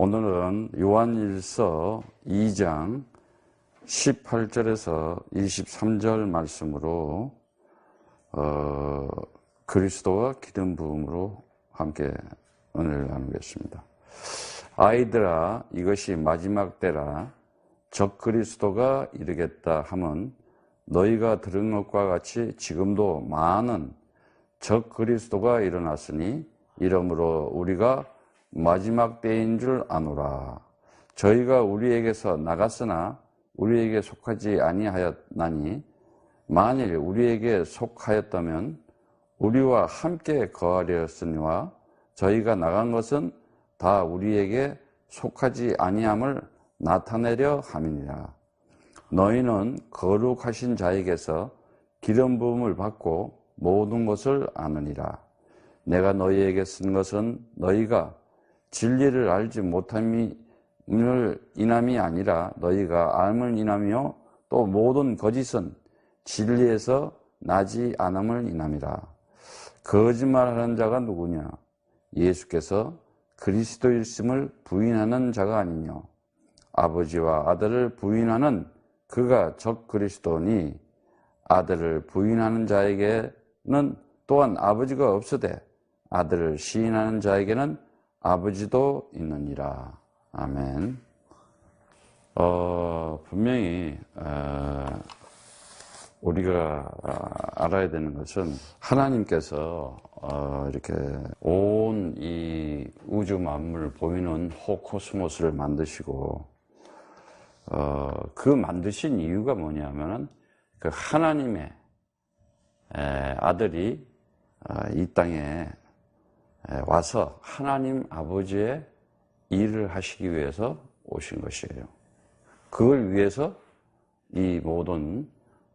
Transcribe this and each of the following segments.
오늘은 요한일서 2장 18절에서 23절 말씀으로 그리스도와 기름 부음으로 함께 은혜를 나누겠습니다. 아이들아, 이것이 마지막 때라. 적 그리스도가 이르겠다 함은 너희가 들은 것과 같이 지금도 많은 적 그리스도가 일어났으니 이러므로 우리가 마지막 때인 줄 아노라. 저희가 우리에게서 나갔으나 우리에게 속하지 아니하였나니 만일 우리에게 속하였다면 우리와 함께 거하려였으니와 저희가 나간 것은 다 우리에게 속하지 아니함을 나타내려 함이니라. 너희는 거룩하신 자에게서 기름 부음을 받고 모든 것을 아느니라. 내가 너희에게 쓴 것은 너희가 진리를 알지 못함을 인함이 아니라 너희가 알을 인하며 또 모든 거짓은 진리에서 나지 않음을 인함이라. 거짓말하는 자가 누구냐? 예수께서 그리스도일심을 부인하는 자가 아니뇨. 아버지와 아들을 부인하는 그가 적 그리스도니 아들을 부인하는 자에게는 또한 아버지가 없으되 아들을 시인하는 자에게는 아버지도 있느니라. 아멘. 분명히 우리가 알아야 되는 것은 하나님께서 이렇게 온 이 우주 만물을 보이는 호코스모스를 만드시고 그 만드신 이유가 뭐냐면은 그 하나님의 아들이 이 땅에 와서 하나님 아버지의 일을 하시기 위해서 오신 것이에요. 그걸 위해서 이 모든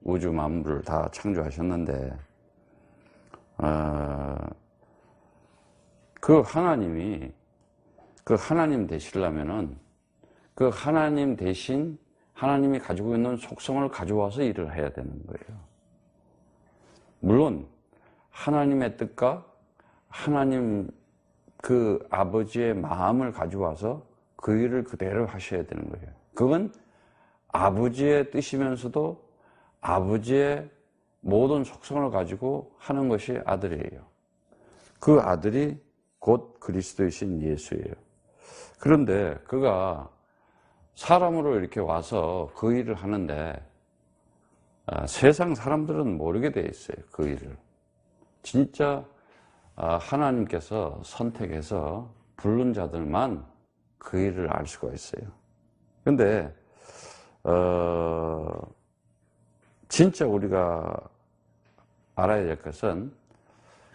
우주 만물을 다 창조하셨는데 그 하나님이 그 하나님 되시려면은 그 하나님 대신 하나님이 가지고 있는 속성을 가져와서 일을 해야 되는 거예요. 물론 하나님의 뜻과 하나님 그 아버지의 마음을 가져와서 그 일을 그대로 하셔야 되는 거예요. 그건 아버지의 뜻이면서도 아버지의 모든 속성을 가지고 하는 것이 아들이에요. 그 아들이 곧 그리스도이신 예수예요. 그런데 그가 사람으로 이렇게 와서 그 일을 하는데 세상 사람들은 모르게 돼 있어요. 그 일을. 진짜 하나님께서 선택해서 부른 자들만 그 일을 알 수가 있어요. 그런데 진짜 우리가 알아야 될 것은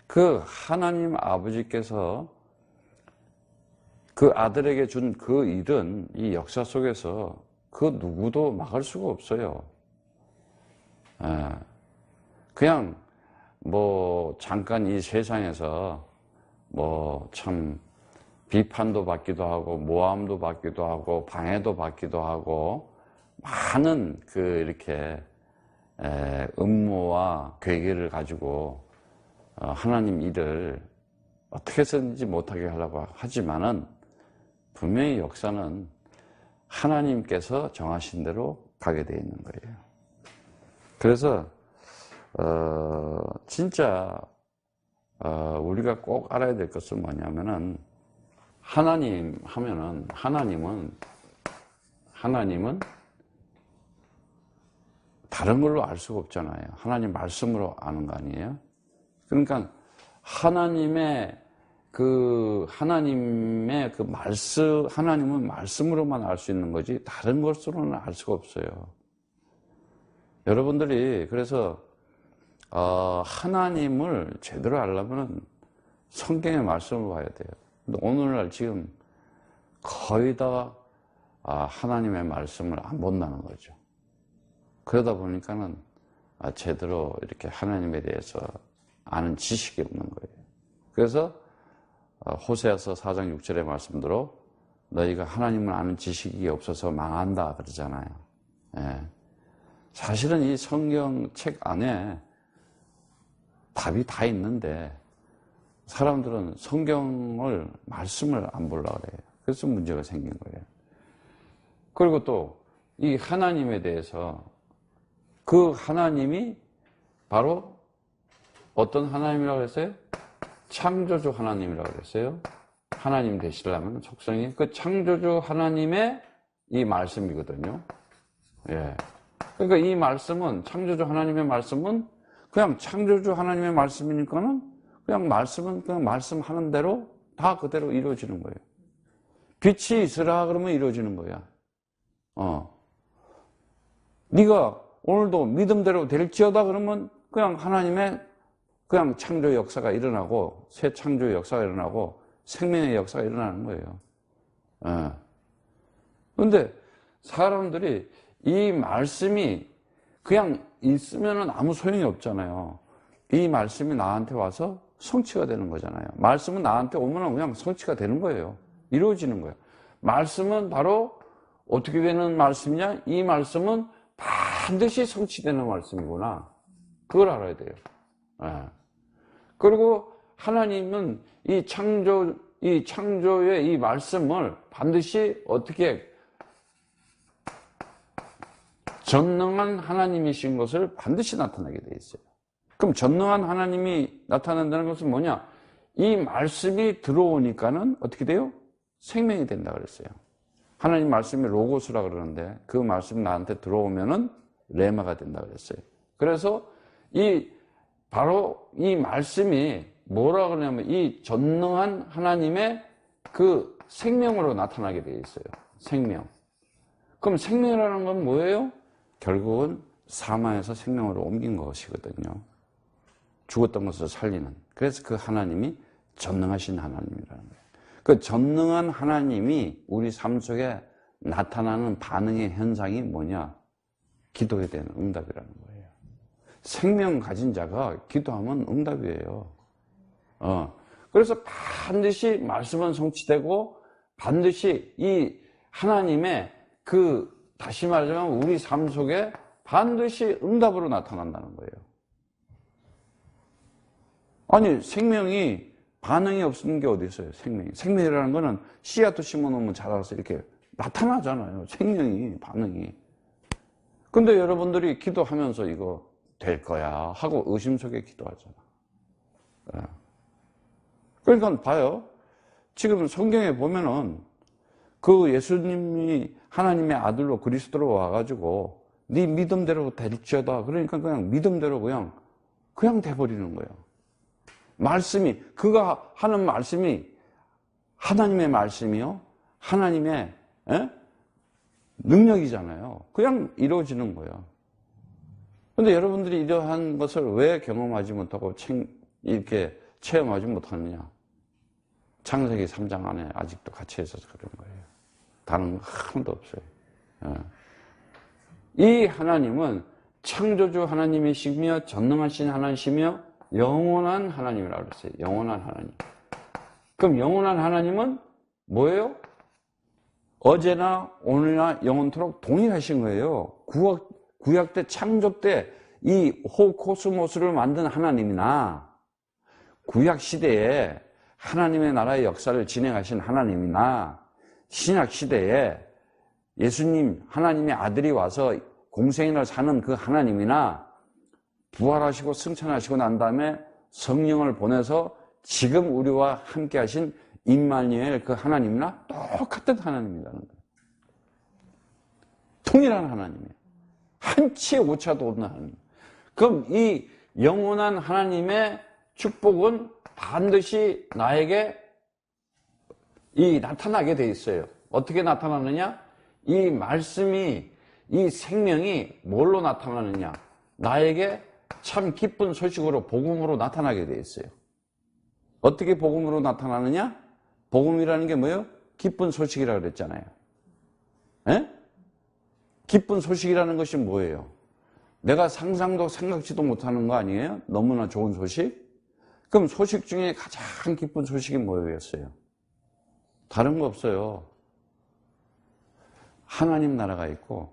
그 하나님 아버지께서 그 아들에게 준 그 일은 이 역사 속에서 그 누구도 막을 수가 없어요. 그냥 뭐 잠깐 이 세상에서 뭐 참 비판도 받기도 하고 모함도 받기도 하고 방해도 받기도 하고 많은 그 이렇게 음모와 괴계를 가지고 하나님 일을 어떻게 해서든지 못하게 하려고 하지만은 분명히 역사는 하나님께서 정하신 대로 가게 되어 있는 거예요. 그래서 진짜 우리가 꼭 알아야 될 것은 뭐냐면은 하나님 하면은 하나님은 다른 걸로 알 수가 없잖아요. 하나님 말씀으로 아는 거 아니에요? 그러니까 하나님은 말씀으로만 알 수 있는 거지 다른 것으로는 알 수가 없어요. 여러분들이 그래서 하나님을 제대로 알려면 성경의 말씀을 봐야 돼요. 근데 오늘날 지금 거의 다 하나님의 말씀을 안 본다는 거죠. 그러다 보니까는 제대로 이렇게 하나님에 대해서 아는 지식이 없는 거예요. 그래서 호세아서 4장 6절의 말씀대로 너희가 하나님을 아는 지식이 없어서 망한다 그러잖아요. 사실은 이 성경책 안에 답이 다 있는데 사람들은 성경을 말씀을 안 보려고 그래요. 그래서 문제가 생긴 거예요. 그리고 또 이 하나님에 대해서 그 하나님이 바로 어떤 하나님이라고 했어요? 창조주 하나님이라고 그랬어요. 하나님 되시려면 속성이 그 창조주 하나님의 이 말씀이거든요. 예. 그러니까 이 말씀은, 창조주 하나님의 말씀은 그냥 창조주 하나님의 말씀이니까는 그냥 말씀은 그냥 말씀하는 대로 다 그대로 이루어지는 거예요. 빛이 있으라 그러면 이루어지는 거야. 네가 오늘도 믿음대로 될지어다 그러면 그냥 하나님의 그냥 창조의 역사가 일어나고 새 창조의 역사가 일어나고 생명의 역사가 일어나는 거예요. 그런데 사람들이 이 말씀이 그냥 있으면 아무 소용이 없잖아요. 이 말씀이 나한테 와서 성취가 되는 거잖아요. 말씀은 나한테 오면 그냥 성취가 되는 거예요. 이루어지는 거예요. 말씀은 바로 어떻게 되는 말씀이냐? 이 말씀은 반드시 성취되는 말씀이구나. 그걸 알아야 돼요. 그리고 하나님은 이 창조의 이 말씀을 반드시 어떻게 전능한 하나님이신 것을 반드시 나타나게 돼 있어요. 그럼 전능한 하나님이 나타난다는 것은 뭐냐? 이 말씀이 들어오니까는 어떻게 돼요? 생명이 된다 그랬어요. 하나님 말씀이 로고스라 그러는데 그 말씀이 나한테 들어오면은 레마가 된다 그랬어요. 그래서 바로 이 말씀이 뭐라 그러냐면 이 전능한 하나님의 그 생명으로 나타나게 되어 있어요. 생명. 그럼 생명이라는 건 뭐예요? 결국은 사망에서 생명으로 옮긴 것이거든요. 죽었던 것을 살리는. 그래서 그 하나님이 전능하신 하나님이라는 거예요. 그 전능한 하나님이 우리 삶 속에 나타나는 반응의 현상이 뭐냐? 기도에 대한 응답이라는 거예요. 생명 가진 자가 기도하면 응답이에요. 그래서 반드시 말씀은 성취되고 반드시 이 하나님의 다시 말하자면 우리 삶 속에 반드시 응답으로 나타난다는 거예요. 아니, 생명이 반응이 없는 게 어디 있어요, 생명이. 생명이라는 거는 씨앗도 심어놓으면 자라서 이렇게 나타나잖아요. 생명이, 반응이. 근데 여러분들이 기도하면서 이거 될 거야 하고 의심 속에 기도하잖아. 그러니까 봐요. 지금 성경에 보면은 그 예수님이 하나님의 아들로 그리스도로 와가지고 네 믿음대로 될지어다. 그러니까 그냥 믿음대로 그냥 돼버리는 거예요. 말씀이, 그가 하는 말씀이 하나님의 말씀이요. 하나님의 능력이잖아요. 그냥 이루어지는 거예요. 그런데 여러분들이 이러한 것을 왜 경험하지 못하고 이렇게 체험하지 못하느냐? 창세기 3장 안에 아직도 갇혀 있어서 그런 거예요. 다른 거 하나도 없어요. 이 하나님은 창조주 하나님이시며 전능하신 하나님이시며 영원한 하나님이라고 그랬어요. 영원한 하나님. 그럼 영원한 하나님은 뭐예요? 어제나 오늘나 영원토록 동일하신 거예요. 구약 때 창조 때 이 호코스모스를 만든 하나님이나 구약 시대에 하나님의 나라의 역사를 진행하신 하나님이나 신약 시대에 예수님 하나님의 아들이 와서 공생애를 사는 그 하나님이나 부활하시고 승천하시고 난 다음에 성령을 보내서 지금 우리와 함께 하신 임마누엘 그 하나님이나 똑같은 하나님이라는 거예요. 통일한 하나님이에요. 한치의 오차도 없는 하나님. 그럼 이 영원한 하나님의 축복은 반드시 나에게 나타나게 돼 있어요. 어떻게 나타나느냐? 이 말씀이, 이 생명이 뭘로 나타나느냐? 나에게 참 기쁜 소식으로 복음으로 나타나게 돼 있어요. 어떻게 복음으로 나타나느냐? 복음이라는 게 뭐예요? 기쁜 소식이라고 그랬잖아요. 에? 기쁜 소식이라는 것이 뭐예요? 내가 상상도 생각지도 못하는 거 아니에요? 너무나 좋은 소식? 그럼 소식 중에 가장 기쁜 소식이 뭐였어요? 다른 거 없어요. 하나님 나라가 있고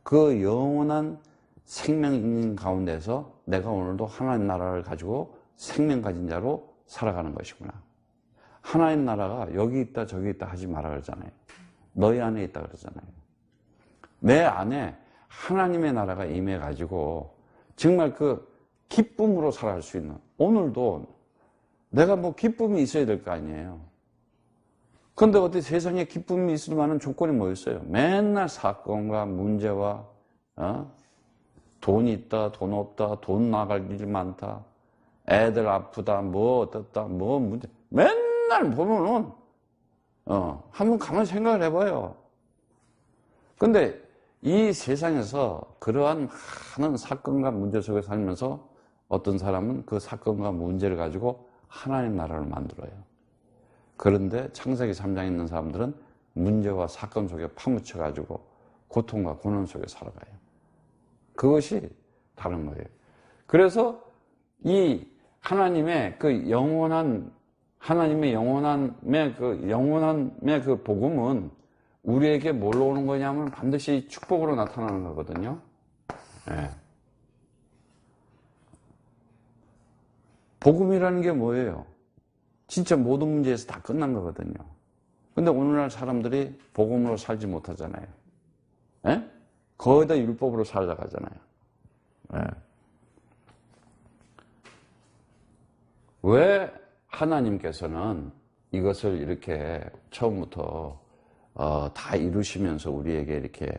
그 영원한 생명 가운데서 내가 오늘도 하나님 나라를 가지고 생명 가진 자로 살아가는 것이구나. 하나님 나라가 여기 있다 저기 있다 하지 마라 그러잖아요. 너희 안에 있다 그러잖아요. 내 안에 하나님의 나라가 임해가지고 정말 그 기쁨으로 살아갈 수 있는, 오늘도 내가 뭐 기쁨이 있어야 될 거 아니에요. 그런데 어디 세상에 기쁨이 있을 만한 조건이 뭐였어요? 맨날 사건과 문제와 돈이 있다 돈 없다 돈 나갈 일이 많다 애들 아프다 뭐 어떻다 뭐 문제, 맨날 보면은 한번 가만히 생각을 해봐요. 근데 이 세상에서 그러한 많은 사건과 문제 속에 살면서 어떤 사람은 그 사건과 문제를 가지고 하나님 나라를 만들어요. 그런데 창세기 3장에 있는 사람들은 문제와 사건 속에 파묻혀 가지고 고통과 고난 속에 살아가요. 그것이 다른 거예요. 그래서 이 하나님의 그 영원한 그 복음은 우리에게 뭘로 오는 거냐면 반드시 축복으로 나타나는 거거든요. 네. 복음이라는 게 뭐예요? 진짜 모든 문제에서 다 끝난 거거든요. 근데 오늘날 사람들이 복음으로 살지 못하잖아요. 네? 거의 다 율법으로 살아가잖아요. 네. 왜 하나님께서는 이것을 이렇게 처음부터 다 이루시면서 우리에게 이렇게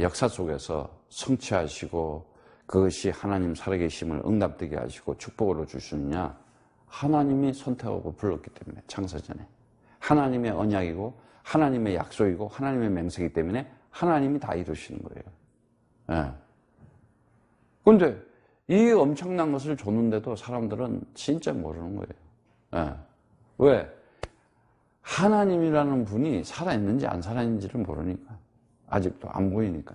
역사 속에서 성취하시고 그것이 하나님 살아계심을 응답되게 하시고 축복으로 주시느냐? 하나님이 선택하고 불렀기 때문에, 창세전에. 하나님의 언약이고 하나님의 약속이고 하나님의 맹세이기 때문에 하나님이 다 이루시는 거예요. 그런데 이 엄청난 것을 줬는데도 사람들은 진짜 모르는 거예요. 왜? 하나님이라는 분이 살아있는지 안 살아있는지를 모르니까. 아직도 안 보이니까.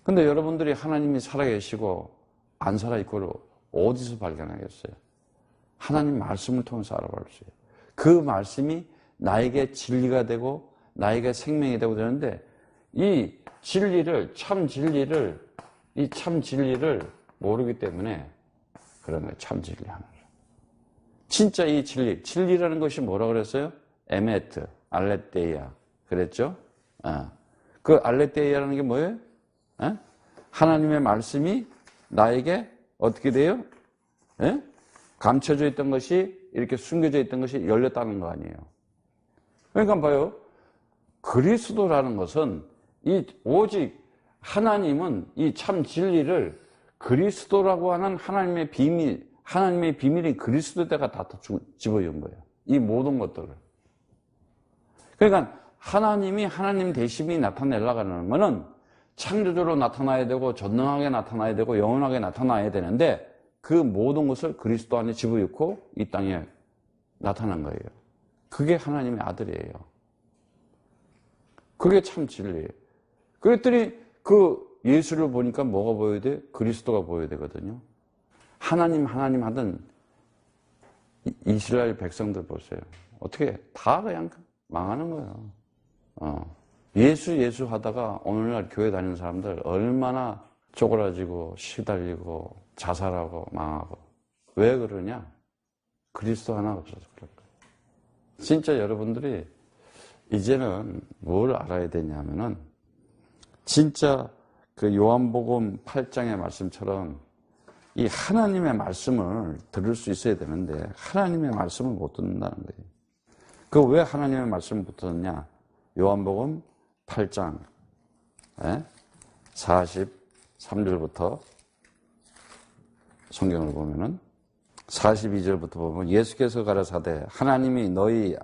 근데 여러분들이 하나님이 살아계시고 안 살아있고를 어디서 발견하겠어요? 하나님 말씀을 통해서 알아볼 수 있어요. 그 말씀이 나에게 진리가 되고 나에게 생명이 되고 되는데 이 참 진리를 모르기 때문에 그런 거예요. 참 진리 하나를. 진짜 이 진리라는 것이 뭐라 그랬어요? 에메트, 알레테이아 그랬죠? 그 알레테이아라는 게 뭐예요? 하나님의 말씀이 나에게 어떻게 돼요? 감춰져 있던 것이 이렇게 숨겨져 있던 것이 열렸다는 거 아니에요. 그러니까 봐요. 그리스도라는 것은 오직 하나님은 이 참 진리를 그리스도라고 하는 하나님의 비밀이 그리스도에다가 다 집어넣은 거예요. 이 모든 것들을. 그러니까 하나님이 하나님 되심이 나타내려고 하는 것은 창조주로 나타나야 되고 전능하게 나타나야 되고 영원하게 나타나야 되는데 그 모든 것을 그리스도 안에 집어넣고 이 땅에 나타난 거예요. 그게 하나님의 아들이에요. 그게 참 진리예요. 그랬더니 그 예수를 보니까 뭐가 보여야 돼? 그리스도가 보여야 되거든요. 하나님 하던 이스라엘 백성들 보세요. 어떻게 다 그냥 망하는 거예요. 예수 하다가 오늘날 교회 다니는 사람들 얼마나 쪼그라지고 시달리고 자살하고 망하고. 왜 그러냐? 그리스도 하나 없어서 그럴 거예요. 진짜 여러분들이 이제는 뭘 알아야 되냐면은 진짜 그 요한복음 8장의 말씀처럼 이 하나님의 말씀을 들을 수 있어야 되는데 하나님의 말씀을 못 듣는다는 거예요. 그 왜 하나님의 말씀을 못 듣느냐? 요한복음 8장 43절부터 성경을 보면은 42절부터 보면 예수께서 가라사대 하나님이 너희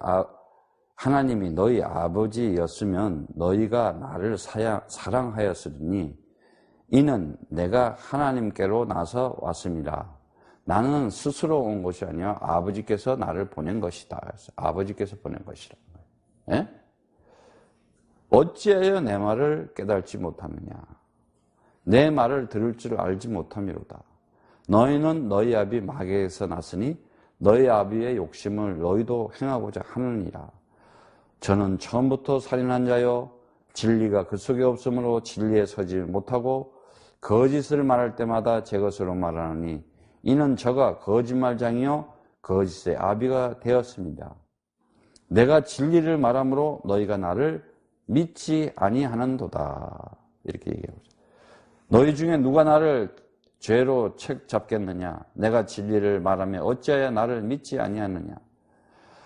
아버지였으면 너희가 나를 사랑하였으리니 이는 내가 하나님께로 나서 왔습니다. 나는 스스로 온 것이 아니라 아버지께서 나를 보낸 것이다. 아버지께서 보낸 것이라. 어찌하여 내 말을 깨달지 못하느냐? 내 말을 들을 줄 알지 못함이로다. 너희는 너희 아비 마귀에서 났으니 너희 아비의 욕심을 너희도 행하고자 하느니라. 저는 처음부터 살인한 자요 진리가 그 속에 없으므로 진리에 서지 못하고 거짓을 말할 때마다 제 것으로 말하느니 이는 저가 거짓말장이요 거짓의 아비가 되었습니다. 내가 진리를 말함으로 너희가 나를 믿지 아니하는도다. 이렇게 얘기하고 있어요. 너희 중에 누가 나를 죄로 책 잡겠느냐? 내가 진리를 말하며 어찌하여 나를 믿지 아니하느냐?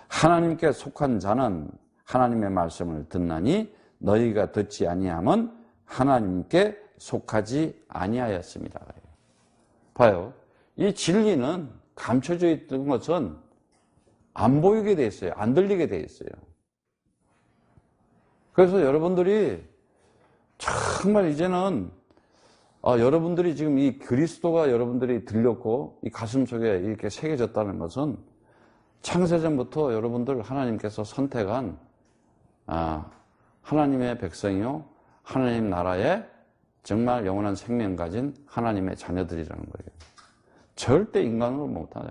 하나님께 속한 자는 하나님의 말씀을 듣나니 너희가 듣지 아니함은 하나님께 속하지 아니하였습니다. 봐요. 이 진리는 감춰져 있던 것은 안 보이게 돼 있어요. 안 들리게 돼 있어요. 그래서 여러분들이 정말 이제는 여러분들이 지금 이 그리스도가 여러분들이 들렸고 이 가슴속에 이렇게 새겨졌다는 것은 창세전부터 여러분들 하나님께서 선택한 하나님의 백성이요 하나님 나라에 정말 영원한 생명 가진 하나님의 자녀들이라는 거예요. 절대 인간으로 못하요.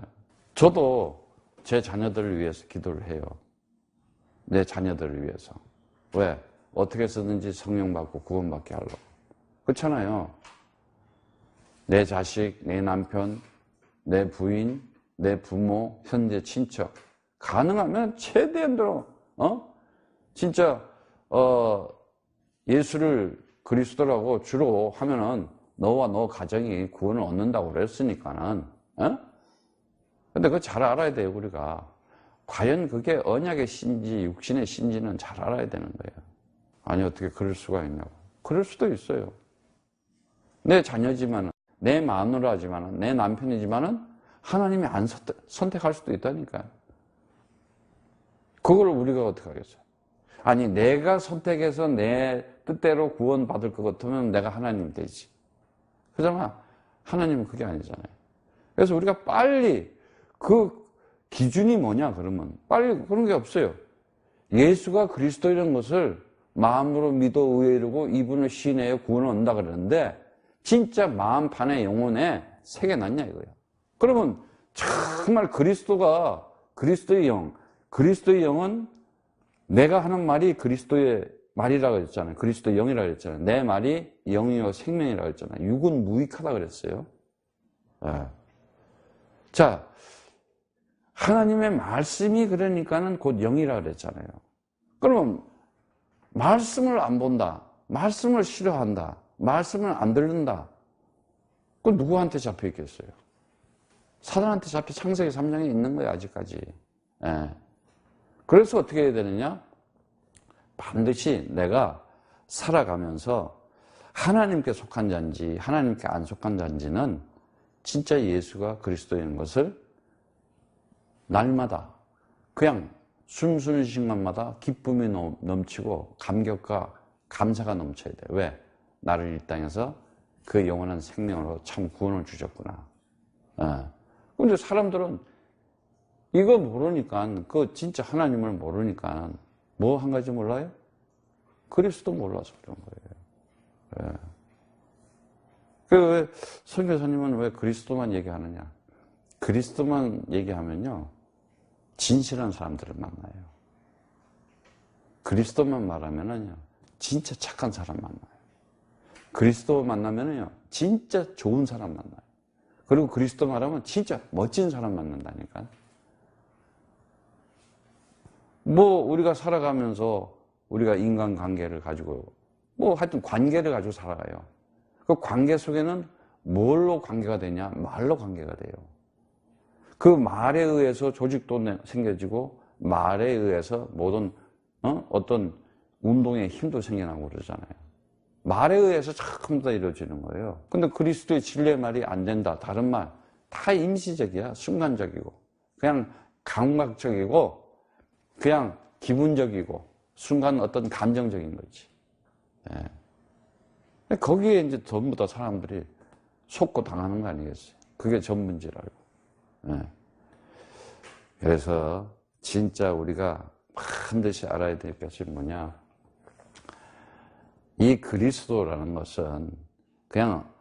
저도 제 자녀들을 위해서 기도를 해요. 내 자녀들을 위해서. 왜? 어떻게 해서든지 성령 받고 구원받게 하려고. 그렇잖아요. 내 자식, 내 남편, 내 부인, 내 부모, 현재 친척 가능하면 최대한대로 진짜 예수를 그리스도라고 주로 하면은 너와 너 가정이 구원을 얻는다고 그랬으니까는 근데 그거 잘 알아야 돼요. 우리가 과연 그게 언약의 신지 육신의 신지는 잘 알아야 되는 거예요. 아니 어떻게 그럴 수가 있냐고. 그럴 수도 있어요. 내 자녀지만은 내 마누라지만은 내 남편이지만은 하나님이 안 선택할 수도 있다니까요. 그걸 우리가 어떻게 하겠어요? 아니 내가 선택해서 내 뜻대로 구원받을 것 같으면 내가 하나님 되지. 그러잖아. 하나님은 그게 아니잖아요. 그래서 우리가 빨리 그 기준이 뭐냐 그러면 빨리 그런 게 없어요. 예수가 그리스도이라는 것을 마음으로 믿어 의에 이르고 이분을 시인하여 구원을 얻는다 그러는데 진짜 마음판에 영혼에 새겨놨냐 이거야. 그러면 정말 그리스도가 그리스도의 영은 내가 하는 말이 그리스도의 말이라고 했잖아요. 그리스도의 영이라고 했잖아요. 내 말이 영이요 생명이라고 했잖아요. 육은 무익하다 그랬어요. 네. 자, 하나님의 말씀이 그러니까는 곧 영이라고 그랬잖아요. 그러면 말씀을 안 본다. 말씀을 싫어한다. 말씀을 안 듣는다. 그 누구한테 잡혀 있겠어요? 사단한테 잡혀 창세기 3장에 있는 거예요, 아직까지. 예. 그래서 어떻게 해야 되느냐? 반드시 내가 살아가면서 하나님께 속한 자인지 하나님께 안 속한 자인지는 진짜 예수가 그리스도인 것을 날마다 그냥 순순식간마다 기쁨이 넘치고 감격과 감사가 넘쳐야 돼. 왜? 나를 이 땅에서 그 영원한 생명으로 참 구원을 주셨구나. 근데 사람들은 이거 모르니까, 그 진짜 하나님을 모르니까 뭐 한 가지 몰라요? 그리스도 몰라서 그런 거예요. 예. 그 선교사님은 왜 그리스도만 얘기하느냐? 그리스도만 얘기하면요, 진실한 사람들을 만나요. 그리스도만 말하면은요, 진짜 착한 사람 만나요. 그리스도 만나면은요, 진짜 좋은 사람 만나요. 그리고 그리스도 말하면 진짜 멋진 사람 만난다니까. 뭐 우리가 살아가면서 우리가 인간관계를 가지고 하여튼 관계를 가지고 살아가요. 그 관계 속에는 뭘로 관계가 되냐? 말로 관계가 돼요. 그 말에 의해서 조직도 생겨지고 말에 의해서 모든 어떤 운동의 힘도 생겨나고 그러잖아요. 말에 의해서 전부 다 이루어지는 거예요. 근데 그리스도의 진리의 말이 안 된다. 다른 말 다 임시적이야. 순간적이고 그냥 감각적이고 그냥 기분적이고 순간 어떤 감정적인 거지. 예. 거기에 이제 전부 다 사람들이 속고 당하는 거 아니겠어요? 그게 전문지라고. 예. 그래서 진짜 우리가 반드시 알아야 될 것이 뭐냐? 이 그리스도라는 것은 그냥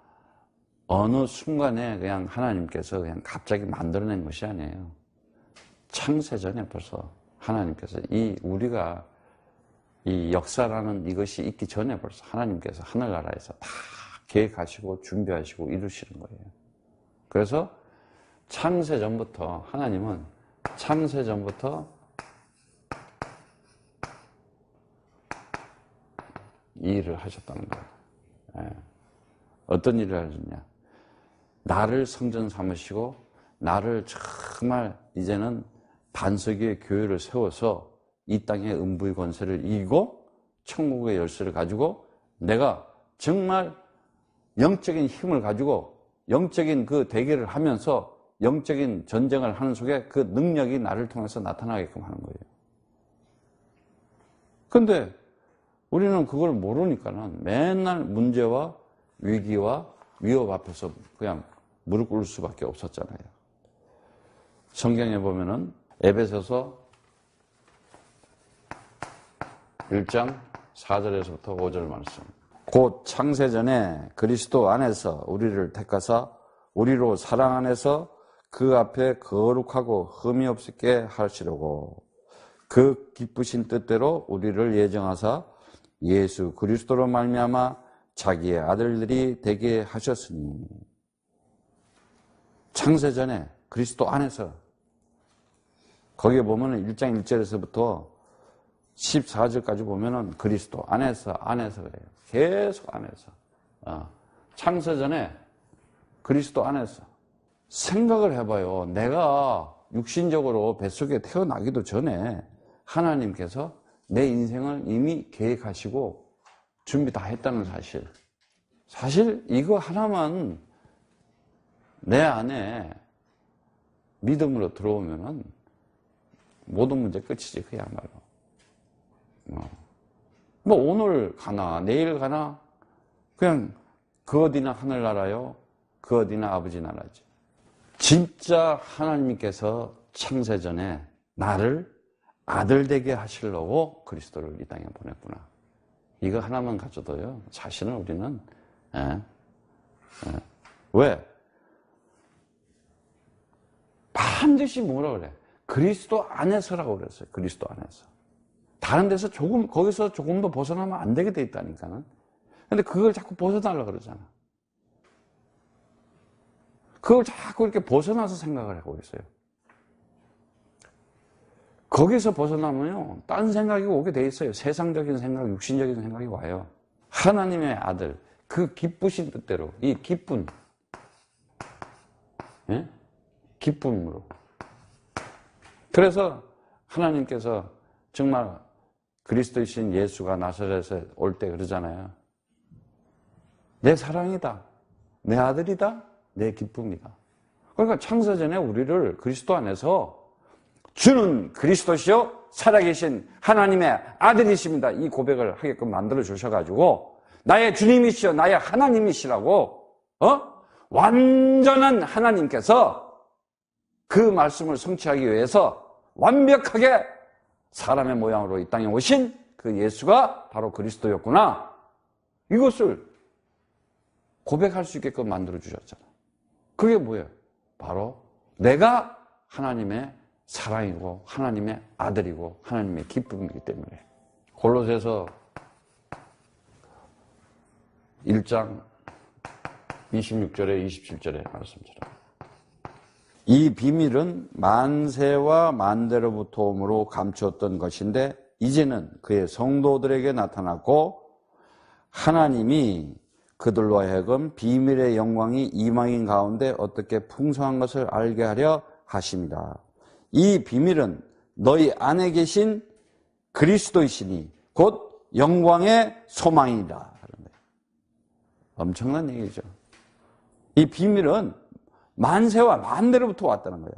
어느 순간에 그냥 하나님께서 그냥 갑자기 만들어낸 것이 아니에요. 창세전에 벌써 하나님께서 우리가 이 역사라는 이것이 있기 전에 벌써 하나님께서 하늘나라에서 다 계획하시고 준비하시고 이루시는 거예요. 그래서 창세전부터 하나님은 창세전부터 이 일을 하셨다는 거예요. 예. 어떤 일을 하셨냐? 나를 성전 삼으시고 나를 정말 이제는 반석의 교회를 세워서 이 땅의 음부의 권세를 이기고 천국의 열쇠를 가지고 내가 정말 영적인 힘을 가지고 영적인 그 대결을 하면서 영적인 전쟁을 하는 속에 그 능력이 나를 통해서 나타나게끔 하는 거예요. 근데 우리는 그걸 모르니까는 맨날 문제와 위기와 위협 앞에서 그냥 무릎 꿇을 수밖에 없었잖아요. 성경에 보면은 에베소서 1장 4절에서부터 5절 말씀. 곧 창세전에 그리스도 안에서 우리를 택하사 우리로 사랑 안에서 그 앞에 거룩하고 흠이 없게 하시려고 그 기쁘신 뜻대로 우리를 예정하사 예수 그리스도로 말미암아 자기의 아들들이 되게 하셨으니. 창세전에 그리스도 안에서, 거기에 보면은 1장 1절에서부터 14절까지 보면은 그리스도 안에서 그래요. 계속 안에서. 창세전에 그리스도 안에서. 생각을 해봐요. 내가 육신적으로 뱃속에 태어나기도 전에 하나님께서 내 인생을 이미 계획하시고 준비 다 했다는 사실. 사실 이거 하나만 내 안에 믿음으로 들어오면은 모든 문제 끝이지, 그야말로. 뭐 오늘 가나 내일 가나 그냥 그 어디나 하늘나라요, 그 어디나 아버지 나라지. 진짜 하나님께서 창세전에 나를 아들 되게 하시려고 그리스도를 이 땅에 보냈구나. 이거 하나만 가져도요, 자신을 우리는 왜? 반드시 뭐라 그래? 그리스도 안에서라고 그랬어요. 그리스도 안에서. 다른 데서 거기서 조금 더 벗어나면 안 되게 돼 있다니까는. 근데 그걸 자꾸 벗어나려고 그러잖아. 그걸 자꾸 이렇게 벗어나서 생각을 하고 있어요. 거기서 벗어나면요, 딴 생각이 오게 돼 있어요. 세상적인 생각, 육신적인 생각이 와요. 하나님의 아들, 그 기쁘신 뜻대로, 이 기쁨, 예? 기쁨으로. 그래서 하나님께서 정말 그리스도이신 예수가 나사렛에 올 때 그러잖아요. 내 사랑이다, 내 아들이다, 내 기쁨이다. 그러니까 창세전에 우리를 그리스도 안에서 주는 그리스도시요 살아계신 하나님의 아들이십니다, 이 고백을 하게끔 만들어 주셔가지고 나의 주님이시여 나의 하나님이시라고 완전한 하나님께서 그 말씀을 성취하기 위해서 완벽하게 사람의 모양으로 이 땅에 오신 그 예수가 바로 그리스도였구나, 이것을 고백할 수 있게끔 만들어 주셨잖아. 그게 뭐예요? 바로 내가 하나님의 사랑이고 하나님의 아들이고 하나님의 기쁨이기 때문에. 골로새서 1장 26절에 27절에 말씀처럼 이 비밀은 만세와 만대로부터 오므로 감추었던 것인데 이제는 그의 성도들에게 나타났고 하나님이 그들로 하여금 비밀의 영광이 이방인 가운데 어떻게 풍성한 것을 알게 하려 하십니다. 이 비밀은 너희 안에 계신 그리스도이시니 곧 영광의 소망이다. 엄청난 얘기죠. 이 비밀은 만세와 만대로부터 왔다는 거예요.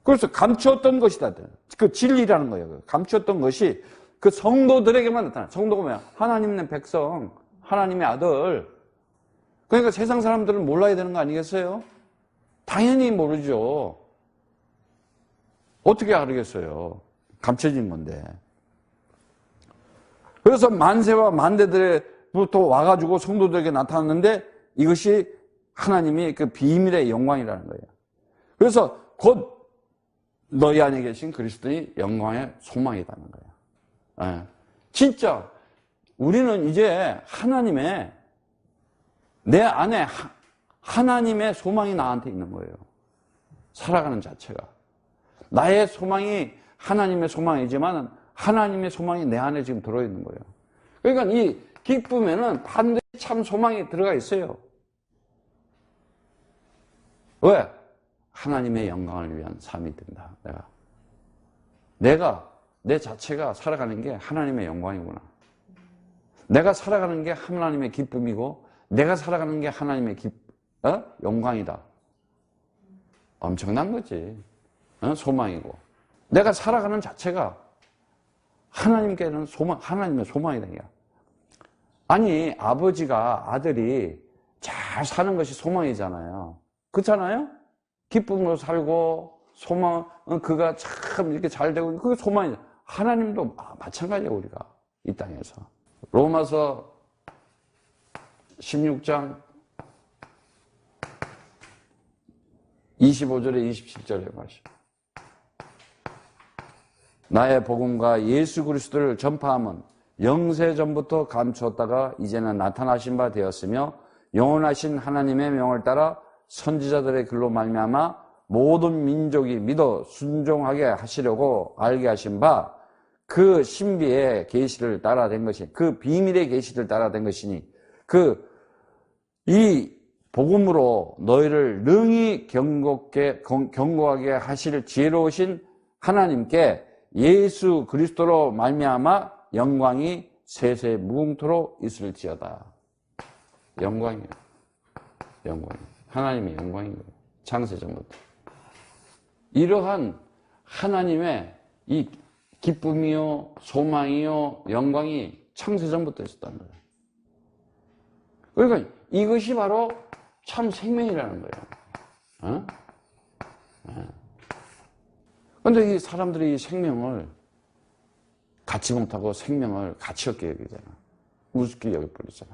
그래서 감추었던 것이다. 그 진리라는 거예요. 감추었던 것이 그 성도들에게만 나타나. 성도가 뭐야? 하나님의 백성, 하나님의 아들. 그러니까 세상 사람들은 몰라야 되는 거 아니겠어요? 당연히 모르죠. 어떻게 알겠어요? 감춰진 건데. 그래서 만세와 만대들부터 와가지고 성도들에게 나타났는데 이것이 하나님이 그 비밀의 영광이라는 거예요. 그래서 곧 너희 안에 계신 그리스도의 영광의 소망이라는 거예요. 진짜 우리는 이제 하나님의, 내 안에 하나님의 소망이 나한테 있는 거예요. 살아가는 자체가. 나의 소망이 하나님의 소망이지만 하나님의 소망이 내 안에 지금 들어있는 거예요. 그러니까 이 기쁨에는 반드시 참 소망이 들어가 있어요. 왜? 하나님의 영광을 위한 삶이 된다. 내가 내 자체가 살아가는 게 하나님의 영광이구나. 내가 살아가는 게 하나님의 기쁨이고 내가 살아가는 게 하나님의 영광이다. 엄청난 거지. 소망이고. 내가 살아가는 자체가 하나님께는 하나님의 소망이다. 아니, 아버지가 아들이 잘 사는 것이 소망이잖아요. 그렇잖아요? 기쁨으로 살고, 그가 참 이렇게 잘 되고, 그게 소망이죠. 하나님도 마찬가지예요, 우리가. 이 땅에서. 로마서 16장 25절에 27절에 말씀. 나의 복음과 예수 그리스도를 전파함은 영세전부터 감추었다가 이제는 나타나신 바 되었으며 영원하신 하나님의 명을 따라 선지자들의 글로 말미암아 모든 민족이 믿어 순종하게 하시려고 알게 하신 바 그 신비의 계시를 따라 된 것이, 그 비밀의 계시를 따라 된 것이니 이 복음으로 너희를 능히 경고하게 하실 지혜로우신 하나님께 예수 그리스도로 말미암아 영광이 세세 무궁토록 있을지어다. 영광이에요. 영광이에요. 하나님의 영광인 거예요. 창세전부터. 이러한 하나님의 이 기쁨이요, 소망이요, 영광이 창세전부터 있었다는 거예요. 그러니까 이것이 바로 참 생명이라는 거예요. 그런데 이 사람들이 이 생명을 갖지 못하고 생명을 가치 없게 여기잖아. 우습게 여겨버리잖아.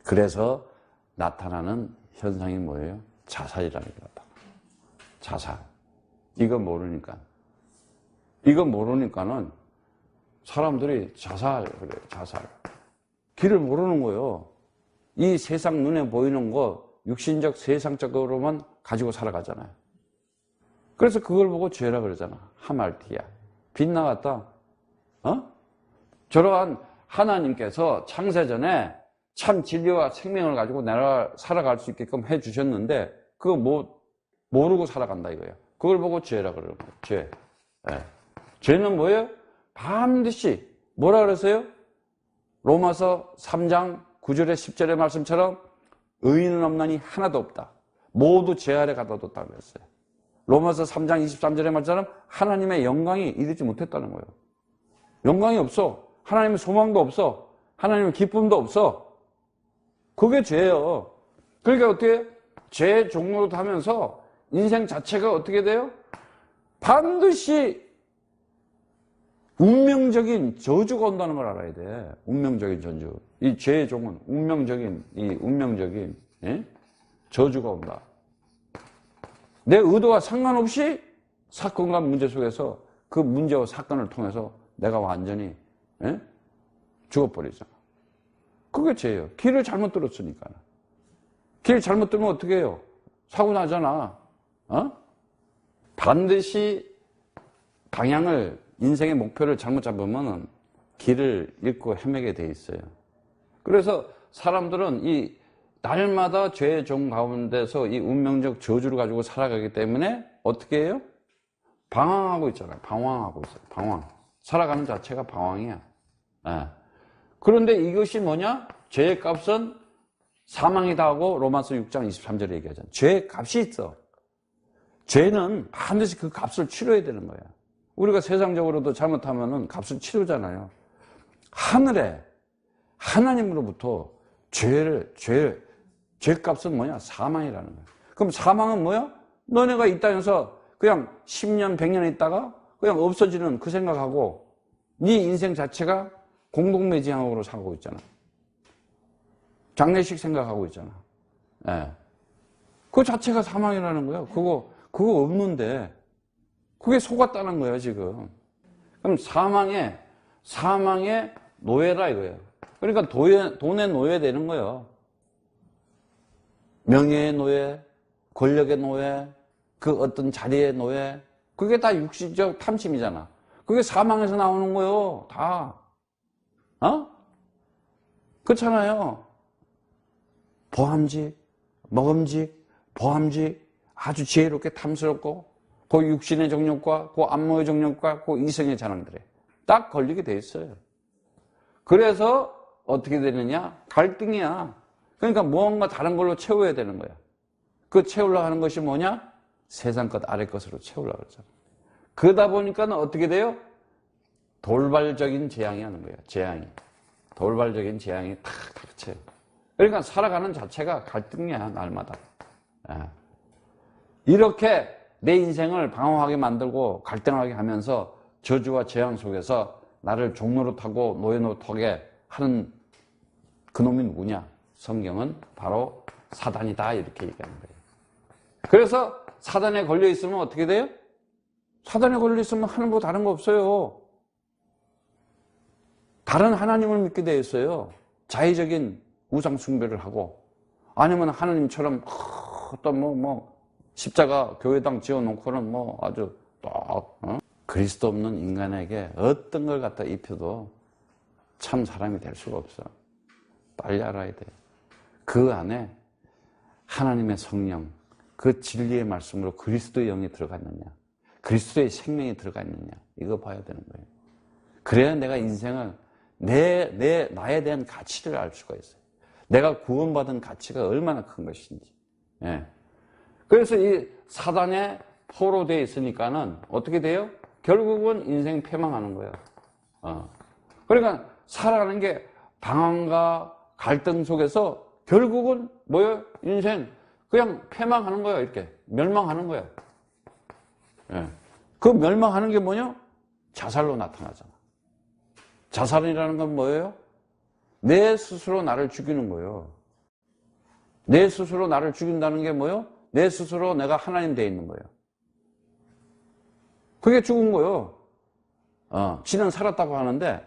그래서 나타나는 현상이 뭐예요? 자살이라는 게 나타나. 자살. 이거 모르니까는 사람들이 자살, 그래, 자살. 길을 모르는 거예요. 이 세상 눈에 보이는 거, 육신적, 세상적으로만 가지고 살아가잖아요. 그래서 그걸 보고 죄라 그러잖아. 하말티야. 빗나갔다. 저러한 하나님께서 창세전에 참 진리와 생명을 가지고 내가 살아갈 수 있게끔 해주셨는데, 그거 모르고 살아간다 이거예요. 그걸 보고 죄라 그러는 거예요. 죄. 네. 죄는 뭐예요? 반드시, 뭐라 그랬어요? 로마서 3장 9절에 10절의 말씀처럼 의인은 없나니 하나도 없다. 모두 죄 아래 가둬뒀다고 그랬어요. 로마서 3장 23절의 말처럼 하나님의 영광이 이르지 못했다는 거예요. 영광이 없어. 하나님의 소망도 없어. 하나님의 기쁨도 없어. 그게 죄예요. 그러니까 어떻게 죄 종로로 하면서 인생 자체가 어떻게 돼요? 반드시 운명적인 저주가 온다는 걸 알아야 돼. 운명적인 저주. 이 죄의 종은 운명적인 저주가 온다. 내 의도와 상관없이 사건과 문제 속에서 그 문제와 사건을 통해서 내가 완전히 죽어버리잖아. 그게 죄예요. 길을 잘못 들었으니까. 길 잘못 들면 어떻게 해요? 사고 나잖아. 반드시 방향을, 인생의 목표를 잘못 잡으면 길을 잃고 헤매게 돼 있어요. 그래서 사람들은 이 날마다 죄의 종 가운데서 이 운명적 저주를 가지고 살아가기 때문에 어떻게 해요? 방황하고 있잖아요. 방황하고 있어요. 방황. 살아가는 자체가 방황이야. 그런데 이것이 뭐냐? 죄의 값은 사망이다 하고 로마서 6장 23절에 얘기하잖아요. 죄의 값이 있어. 죄는 반드시 그 값을 치러야 되는 거야. 우리가 세상적으로도 잘못하면은 값을 치르잖아요. 하늘에 하나님으로부터 죄값은 뭐냐? 사망이라는 거야. 그럼 사망은 뭐야? 너네가 이 땅에서 그냥 10년, 100년 있다가 그냥 없어지는 그 생각하고 네 인생 자체가 공동매지향으로 살고 있잖아. 장례식 생각하고 있잖아. 그 자체가 사망이라는 거야. 그거 없는데 그게 속았다는 거예요, 지금. 그럼 사망의 노예라 이거예요. 그러니까 돈의 노예 되는 거예요. 명예의 노예, 권력의 노예, 그 어떤 자리의 노예, 그게 다 육신적 탐심이잖아. 그게 사망에서 나오는 거요. 다. 그렇잖아요. 보암직, 먹음직, 보암직, 아주 지혜롭게 탐스럽고, 그 육신의 정욕과, 그 안목의 정욕과, 그 이성의 자랑들에 딱 걸리게 돼 있어요. 그래서 어떻게 되느냐? 갈등이야. 그러니까 무언가 다른 걸로 채워야 되는 거야. 그 채우려고 하는 것이 뭐냐? 세상 것, 아래 것으로 채우려고 그러잖아. 그러다 보니까 어떻게 돼요? 돌발적인 재앙이 하는 거야. 재앙이. 돌발적인 재앙이 탁 닥쳐요. 그러니까 살아가는 자체가 갈등이야, 날마다. 이렇게 내 인생을 방황하게 만들고 갈등하게 하면서 저주와 재앙 속에서 나를 종노릇하고 노예노릇하게 하는 그놈이 누구냐? 성경은 바로 사단이다, 이렇게 얘기하는 거예요. 그래서 사단에 걸려 있으면 어떻게 돼요? 사단에 걸려 있으면 하는 거 다른 거 없어요. 다른 하나님을 믿게 되어 있어요. 자의적인 우상 숭배를 하고, 아니면 하나님처럼 어떤 십자가 교회당 지어놓고는 아주 그리스도 없는 인간에게 어떤 걸 갖다 입혀도 참 사람이 될 수가 없어. 빨리 알아야 돼. 그 안에 하나님의 성령, 그 진리의 말씀으로 그리스도의 영이 들어갔느냐, 그리스도의 생명이 들어가 있느냐, 이거 봐야 되는 거예요. 그래야 내가 인생을 나에 대한 가치를 알 수가 있어요. 내가 구원받은 가치가 얼마나 큰 것인지. 예. 그래서 이 사단에 포로되어 있으니까는 어떻게 돼요? 결국은 인생 패망하는 거예요. 그러니까 살아가는 게 방황과 갈등 속에서 결국은 뭐예요? 인생 그냥 패망하는 거예요. 이렇게 멸망하는 거예요. 예. 그 멸망하는 게 뭐냐? 자살로 나타나잖아. 자살이라는 건 뭐예요? 내 스스로 나를 죽이는 거예요. 내 스스로 나를 죽인다는 게 뭐예요? 내 스스로 내가 하나님 되어 있는 거예요. 그게 죽은 거예요. 지는 살았다고 하는데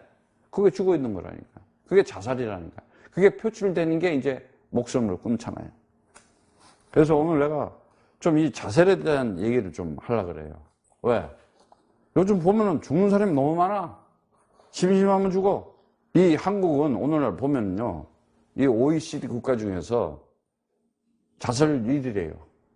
그게 죽어 있는 거라니까. 그게 자살이라니까. 그게 표출되는 게 이제 목숨을 끊잖아요. 그래서 오늘 내가 좀 이 자살에 대한 얘기를 좀 하려고 그래요. 왜? 요즘 보면은 죽는 사람이 너무 많아. 심심하면 죽어. 이 한국은 오늘날 보면요, 이 OECD 국가 중에서 자살 1위래요.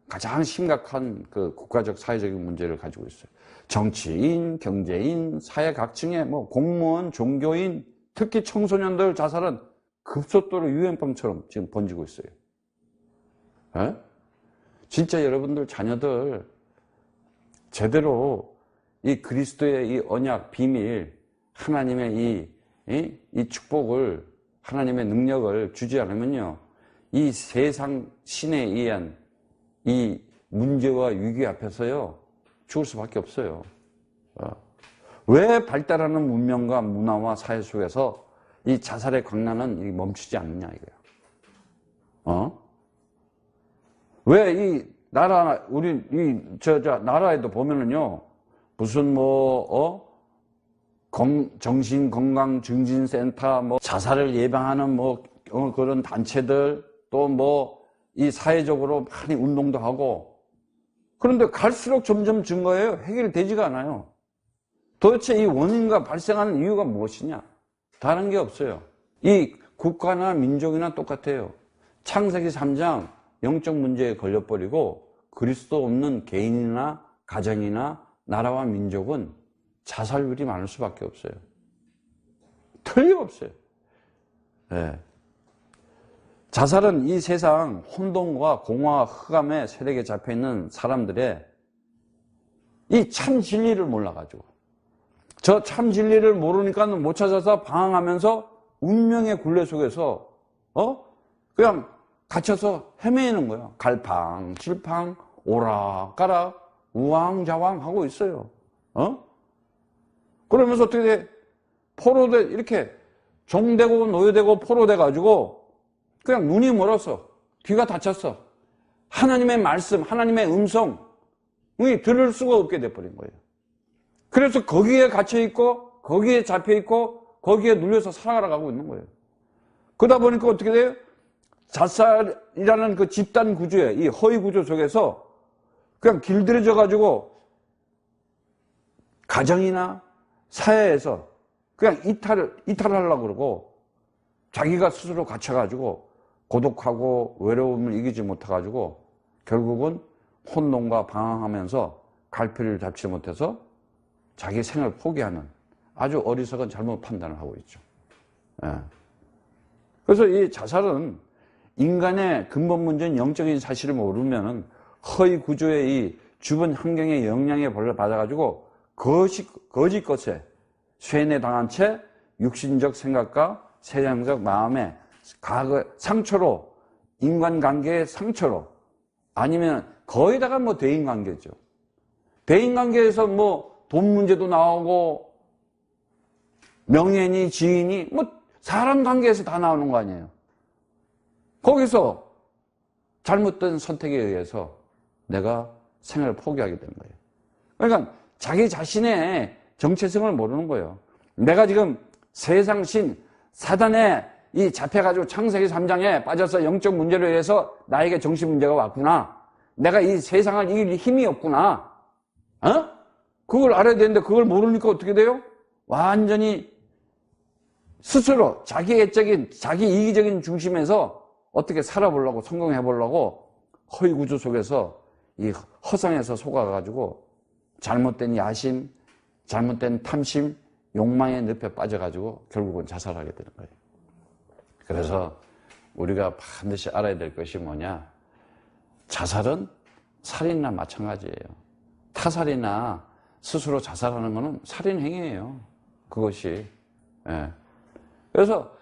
가장 심각한 그 국가적 사회적인 문제를 가지고 있어요. 정치인, 경제인, 사회 각층의 공무원, 종교인, 특히 청소년들 자살은 급속도로 유행병처럼 지금 번지고 있어요. 에? 진짜 여러분들 자녀들 제대로 이 그리스도의 이 언약, 비밀, 하나님의 이 축복을, 하나님의 능력을 주지 않으면요, 이 세상 신에 의한 이 문제와 위기 앞에서요, 죽을 수밖에 없어요. 왜 발달하는 문명과 문화와 사회 속에서 이 자살의 광란은 멈추지 않느냐, 이거예요. 왜 이 나라, 우리 나라에도 보면은요, 무슨 정신건강증진센터, 자살을 예방하는 그런 단체들, 또 이 사회적으로 많이 운동도 하고, 그런데 갈수록 점점 증가해요. 해결되지가 않아요. 도대체 이 원인과 발생하는 이유가 무엇이냐? 다른 게 없어요. 이 국가나 민족이나 똑같아요. 창세기 3장 영적 문제에 걸려버리고 그리스도 없는 개인이나 가정이나 나라와 민족은 자살률이 많을 수밖에 없어요. 틀림없어요. 네. 자살은 이 세상 혼돈과 공허와 흑암의 세력에 잡혀있는 사람들의 이 참 진리를 몰라가지고, 저 참 진리를 모르니까 못 찾아서 방황하면서 운명의 굴레 속에서 그냥 갇혀서 헤매는 거야. 갈팡질팡 오락가락 우왕좌왕 하고 있어요. 그러면서 어떻게 돼? 포로돼, 이렇게 종되고 노예되고 포로돼 가지고 그냥 눈이 멀었어. 귀가 닫혔어. 하나님의 말씀, 하나님의 음성이 들을 수가 없게 돼버린 거예요. 그래서 거기에 갇혀있고, 거기에 잡혀있고, 거기에 눌려서 살아가고 있는 거예요. 그러다 보니까 어떻게 돼요? 자살이라는 그 집단 구조에, 이 허위 구조 속에서 그냥 길들여져 가지고 가정이나 사회에서 그냥 이탈하려고 그러고 자기가 스스로 갇혀가지고 고독하고 외로움을 이기지 못해가지고 결국은 혼돈과 방황하면서 갈피를 잡지 못해서 자기 생을 포기하는 아주 어리석은 잘못 판단을 하고 있죠. 예. 그래서 이 자살은 인간의 근본 문제인 영적인 사실을 모르면 허위 구조의 이 주변 환경의 영향에 받아가지고 거짓 것에 쇠뇌당한 채 육신적 생각과 세상적 마음의 과거 상처로, 인간관계의 상처로, 아니면 거의다가 뭐 대인관계죠. 대인관계에서 뭐 돈 문제도 나오고 명예니 지인이 뭐 사람 관계에서 다 나오는 거 아니에요. 거기서 잘못된 선택에 의해서 내가 생을 포기하게 되는 거예요. 그러니까 자기 자신의 정체성을 모르는 거예요. 내가 지금 세상신 사단에 이 잡혀가지고 창세기 3장에 빠져서 영적 문제로 인해서 나에게 정신 문제가 왔구나. 내가 이 세상을 이길 힘이 없구나. 그걸 알아야 되는데 그걸 모르니까 어떻게 돼요? 완전히 스스로 자기 이기적인 중심에서 어떻게 살아보려고 성공해보려고 허위 구조 속에서 이 허상에서 속아가지고 잘못된 야심, 잘못된 탐심, 욕망의 늪에 빠져가지고 결국은 자살하게 되는 거예요. 그래서 우리가 반드시 알아야 될 것이 뭐냐? 자살은 살인이나 마찬가지예요. 타살이나 스스로 자살하는 것은 살인행위예요. 그것이. 예. 그래서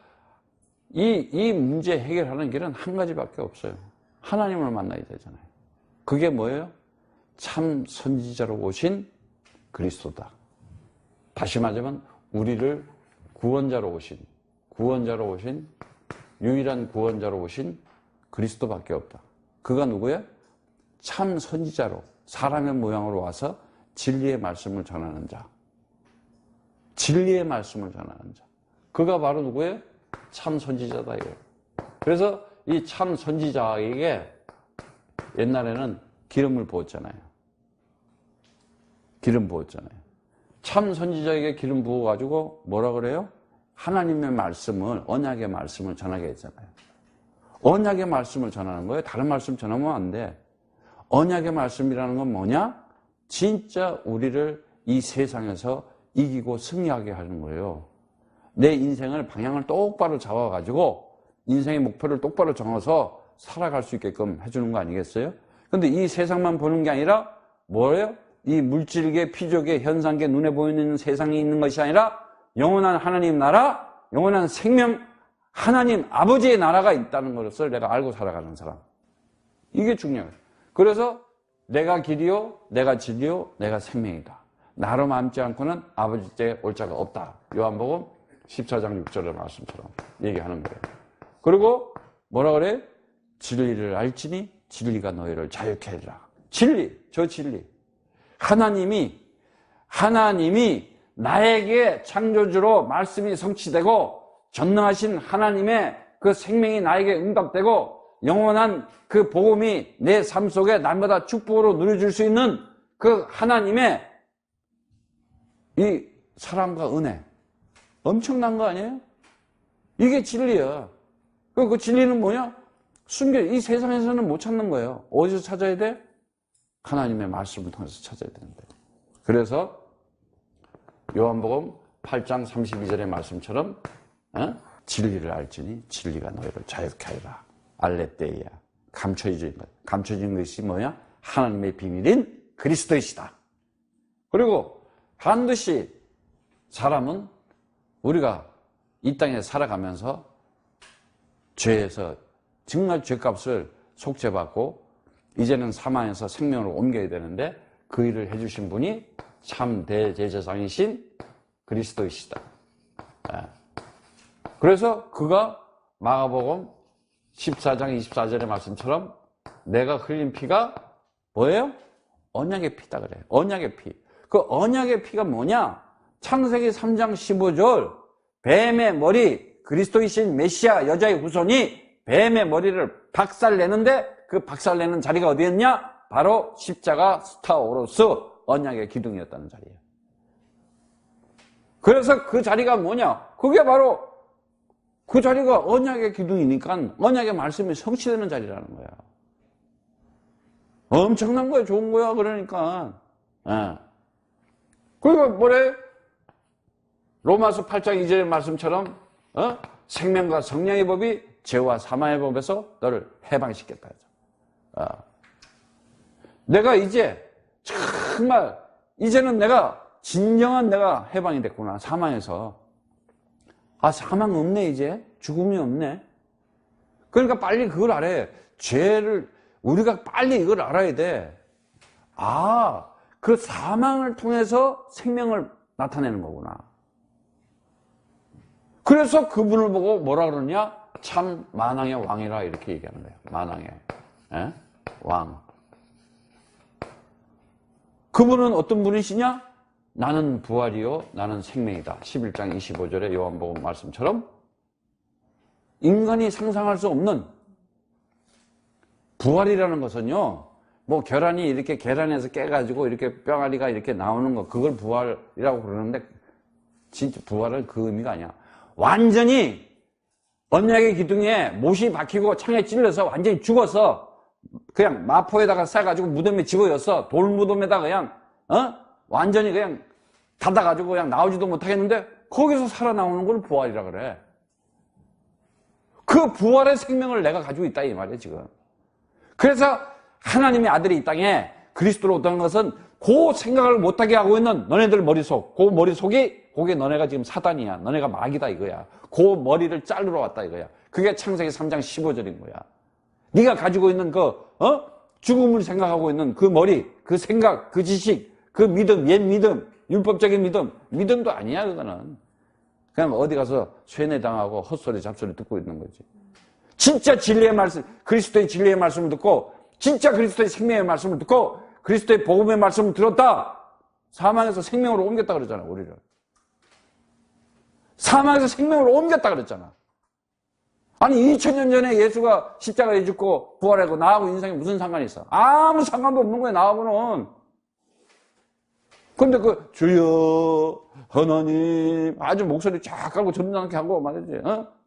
이 문제 해결하는 길은 한 가지밖에 없어요. 하나님을 만나야 되잖아요. 그게 뭐예요? 참 선지자로 오신 그리스도다. 다시 말하면 우리를 구원자로 오신 유일한 구원자로 오신 그리스도밖에 없다. 그가 누구예요? 참 선지자로 사람의 모양으로 와서 진리의 말씀을 전하는 자. 진리의 말씀을 전하는 자. 그가 바로 누구예요? 참 선지자다 이거예요. 그래서 이 참 선지자에게 옛날에는 기름을 부었잖아요. 기름 부었잖아요. 참 선지자에게 기름 부어가지고 뭐라 그래요? 하나님의 말씀을, 언약의 말씀을 전하게 했잖아요. 언약의 말씀을 전하는 거예요. 다른 말씀 전하면 안 돼. 언약의 말씀이라는 건 뭐냐? 진짜 우리를 이 세상에서 이기고 승리하게 하는 거예요. 내 인생을 방향을 똑바로 잡아가지고 인생의 목표를 똑바로 정해서 살아갈 수 있게끔 해주는 거 아니겠어요? 근데 이 세상만 보는 게 아니라 뭐예요? 이 물질계, 피조계, 현상계, 눈에 보이는 세상이 있는 것이 아니라 영원한 하나님 나라, 영원한 생명, 하나님 아버지의 나라가 있다는 것을 내가 알고 살아가는 사람. 이게 중요해요. 그래서 내가 길이요, 내가 진리요, 내가 생명이다. 나로 맘지 않고는 아버지 때 올 자가 없다. 요한복음 14장 6절의 말씀처럼 얘기하는 거예요. 그리고 뭐라 그래? 진리를 알지니 진리가 너희를 자유케 하리라. 진리, 저 진리. 하나님이 나에게 창조주로 말씀이 성취되고 전능하신 하나님의 그 생명이 나에게 응답되고 영원한 그 복음이 내 삶 속에 날마다 축복으로 누려줄 수 있는 그 하나님의 이 사랑과 은혜 엄청난 거 아니에요? 이게 진리야. 그 진리는 뭐냐? 이 세상에서는 못 찾는 거예요. 어디서 찾아야 돼? 하나님의 말씀을 통해서 찾아야 되는데. 그래서 요한복음 8장 32절의 말씀처럼 진리를 알지니 진리가 너희를 자유케 하리라. 알레떼이야. 감춰진 것이 뭐냐? 하나님의 비밀인 그리스도이시다. 그리고 반드시 사람은 우리가 이 땅에 살아가면서 죄에서 정말 죄값을 속죄받고 이제는 사망에서 생명으로 옮겨야 되는데 그 일을 해주신 분이 참 대제사장이신 그리스도이시다. 그래서 그가 마가복음 14장 24절의 말씀처럼 내가 흘린 피가 뭐예요? 언약의 피다 그래요. 언약의 피. 그 언약의 피가 뭐냐? 창세기 3장 15절 뱀의 머리, 그리스도이신 메시아 여자의 후손이 뱀의 머리를 박살내는데 그 박살내는 자리가 어디였냐? 바로 십자가 스타오로스 언약의 기둥이었다는 자리예요. 그래서 그 자리가 뭐냐? 그게 바로 그 자리가 언약의 기둥이니까 언약의 말씀이 성취되는 자리라는 거야. 엄청난 거야, 좋은 거야, 그러니까. 예. 그리고 뭐래? 로마서 8장 2절의 말씀처럼, 생명과 성령의 법이 죄와 사망의 법에서 너를 해방시켰다. 내가 이제 정말, 이제는 내가 진정한 내가 해방이 됐구나, 사망에서. 아, 사망 없네, 이제. 죽음이 없네. 그러니까 빨리 그걸 알아야 돼. 우리가 빨리 이걸 알아야 돼. 아, 그 사망을 통해서 생명을 나타내는 거구나. 그래서 그분을 보고 뭐라 그러냐? 참 만왕의 왕이라 이렇게 얘기하는 거예요. 만왕의 왕. 그분은 어떤 분이시냐? 나는 부활이요 나는 생명이다. 11장 25절의 요한복음 말씀처럼 인간이 상상할 수 없는 부활이라는 것은요, 뭐 계란이 이렇게 계란에서 깨가지고 이렇게 뼈가리가 이렇게 나오는 거, 그걸 부활이라고 그러는데 진짜 부활은 그 의미가 아니야. 완전히 언약의 기둥에 못이 박히고 창에 찔러서 완전히 죽어서 그냥 마포에다가 싸가지고 무덤에 집어였어. 돌무덤에다가 그냥 완전히 그냥 닫아가지고 그냥 나오지도 못하겠는데 거기서 살아나오는 걸 부활이라 그래. 그 부활의 생명을 내가 가지고 있다 이 말이야 지금. 그래서 하나님의 아들이 이 땅에 그리스도로 오다는 것은 그 생각을 못하게 하고 있는 너네들 머릿속, 그 머릿속이 그게 너네가 지금 사단이야. 너네가 마귀다 이거야. 그 머리를 자르러 왔다 이거야. 그게 창세기 3장 15절인 거야. 네가 가지고 있는 죽음을 생각하고 있는 그 머리, 그 생각, 그 지식, 그 믿음, 옛 믿음, 율법적인 믿음도 아니야 그거는. 그냥 어디 가서 쇠뇌당하고 헛소리 잡소리 듣고 있는 거지. 진짜 진리의 말씀, 그리스도의 진리의 말씀을 듣고 진짜 그리스도의 생명의 말씀을 듣고 그리스도의 복음의 말씀을 들었다. 사망에서 생명으로 옮겼다 그랬잖아 우리를. 사망에서 생명으로 옮겼다 그랬잖아. 아니 2000년 전에 예수가 십자가에 죽고 부활하고 나하고 인생에 무슨 상관이 있어? 아무 상관도 없는 거야 나하고는. 근데 그 주여 하나님 아주 목소리 쫙 깔고 점잖게 하고 말이지.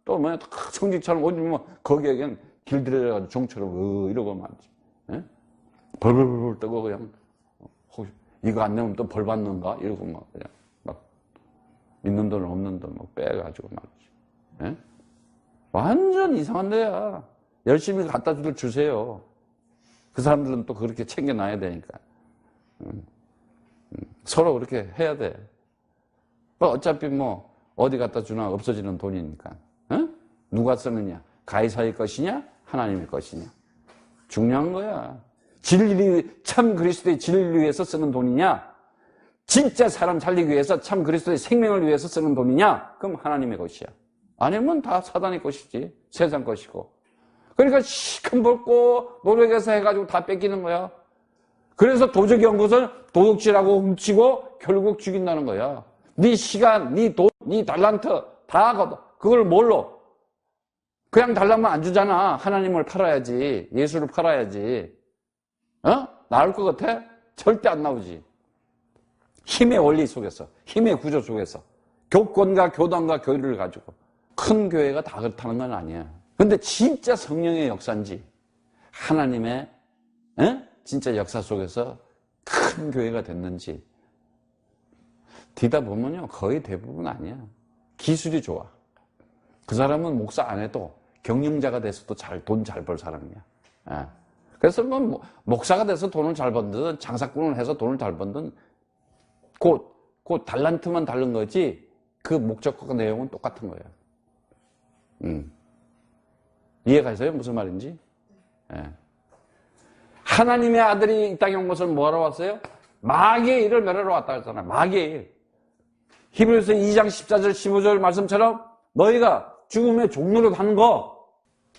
또 뭐야 성직처럼 오지면 거기에 그냥 길들여가지고 종처럼 이러고 말이지. 벌벌벌 떠고 그냥 혹시 이거 안 내면 또 벌 받는가 이러고 막 그냥 막 있는 돈 없는 돈 막 빼가지고 말이지. 완전 이상한 데야. 열심히 갖다 주세요. 그 사람들은 또 그렇게 챙겨놔야 되니까. 서로 그렇게 해야 돼. 어차피 뭐 어디 갖다 주나 없어지는 돈이니까. 누가 쓰느냐? 가이사의 것이냐? 하나님의 것이냐? 중요한 거야. 참 그리스도의 진리를 위해서 쓰는 돈이냐? 진짜 사람 살리기 위해서 참 그리스도의 생명을 위해서 쓰는 돈이냐? 그럼 하나님의 것이야. 아니면 다 사단의 것이지. 세상 것이고. 그러니까 시큰벌고 노력해서 해가지고 다 뺏기는 거야. 그래서 도적이 온 것은 도둑질하고 훔치고 결국 죽인다는 거야. 네 시간, 네 돈, 네 달란트 다 걷어. 그걸 뭘로? 그냥 달라면 안 주잖아. 하나님을 팔아야지. 예수를 팔아야지. 나올 것 같아? 절대 안 나오지. 힘의 원리 속에서, 힘의 구조 속에서, 교권과 교단과 교리를 가지고. 큰 교회가 다 그렇다는 건 아니야. 근데 진짜 성령의 역사인지, 하나님의, 진짜 역사 속에서 큰 교회가 됐는지, 뒤다 보면요, 거의 대부분 아니야. 기술이 좋아. 그 사람은 목사 안 해도 경영자가 돼서도 돈 잘 벌 사람이야. 그래서 뭐 목사가 돼서 돈을 잘 번든 장사꾼을 해서 돈을 잘 번든 그 달란트만 다른 거지 그 목적과 내용은 똑같은 거예요. 이해가 있어요? 무슨 말인지? 하나님의 아들이 이 땅에 온 것은 뭐하러 왔어요? 마귀의 일을 멸하러 왔다 했잖아요. 마귀의 일. 히브리서 2장 14절 15절 말씀처럼 너희가 죽음의 종로로 하는 거,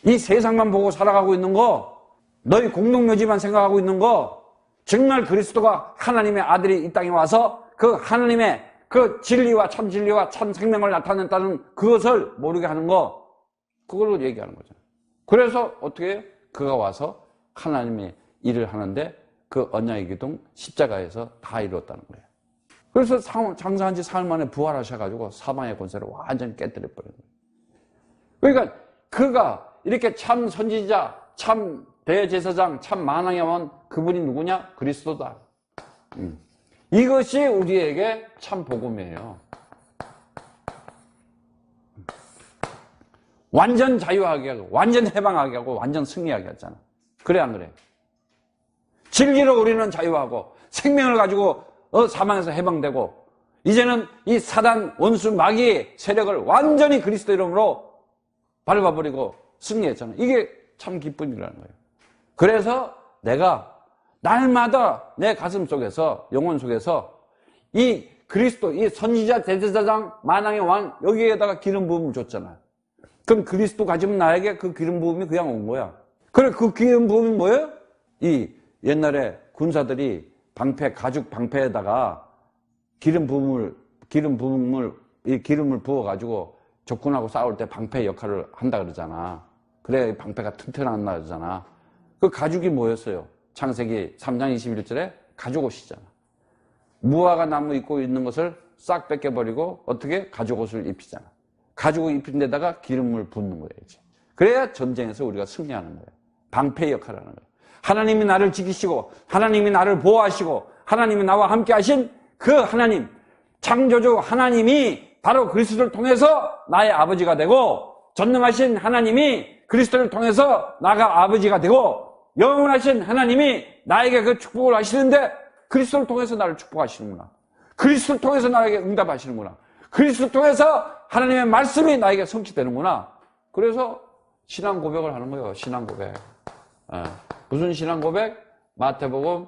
이 세상만 보고 살아가고 있는 거, 너희 공동묘지만 생각하고 있는 거, 정말 그리스도가 하나님의 아들이 이 땅에 와서 그 하나님의 그 진리와 참 생명을 나타낸다는 그것을 모르게 하는 거, 그걸로 얘기하는 거죠. 그래서 어떻게 해요? 그가 와서 하나님의 일을 하는데 그 언약의 기둥 십자가에서 다 이루었다는 거예요. 그래서 장사한 지 사흘 만에 부활하셔가지고 사방의 권세를 완전히 깨뜨려버린 거예요. 그러니까 그가 이렇게 참 선지자, 참 대제사장, 참 만왕의 왕, 그분이 누구냐? 그리스도다. 이것이 우리에게 참 복음이에요. 완전 자유하게 하고, 완전 해방하게 하고, 완전 승리하게 했잖아. 그래 안 그래? 진리로 우리는 자유하고 생명을 가지고 사망에서 해방되고, 이제는 이 사단 원수 마귀의 세력을 완전히 그리스도 이름으로 밟아버리고 승리했잖아. 이게 참 기쁨이라는 거예요. 그래서 내가 날마다 내 가슴 속에서, 영혼 속에서 이 그리스도, 이 선지자, 대제사장, 만왕의 왕, 여기에다가 기름 부음을 줬잖아. 그럼 그리스도 가지면 나에게 그 기름 부음이 그냥 온 거야. 그래, 그 기름 부음이 뭐예요? 이 옛날에 군사들이 방패, 가죽 방패에다가 기름을 부어가지고 적군하고 싸울 때 방패 역할을 한다 그러잖아. 그래, 방패가 튼튼하다 그러잖아. 그 가죽이 뭐였어요? 창세기 3장 21절에 가죽옷이잖아. 무화과 나무 입고 있는 것을 싹 뺏겨버리고 어떻게? 가죽옷을 입히잖아. 가죽을 입힌 데다가 기름을 붓는 거예요. 그래야 전쟁에서 우리가 승리하는 거예요. 방패 역할을 하는 거예요. 하나님이 나를 지키시고, 하나님이 나를 보호하시고, 하나님이 나와 함께 하신 그 하나님, 창조주 하나님이 바로 그리스도를 통해서 나의 아버지가 되고, 전능하신 하나님이 그리스도를 통해서 나가 아버지가 되고, 영원하신 하나님이 나에게 그 축복을 하시는데, 그리스도를 통해서 나를 축복하시는구나. 그리스도를 통해서 나에게 응답하시는구나. 그리스도를 통해서 하나님의 말씀이 나에게 성취되는구나. 그래서 신앙 고백을 하는 거예요. 신앙 고백. 무슨 신앙 고백? 마태복음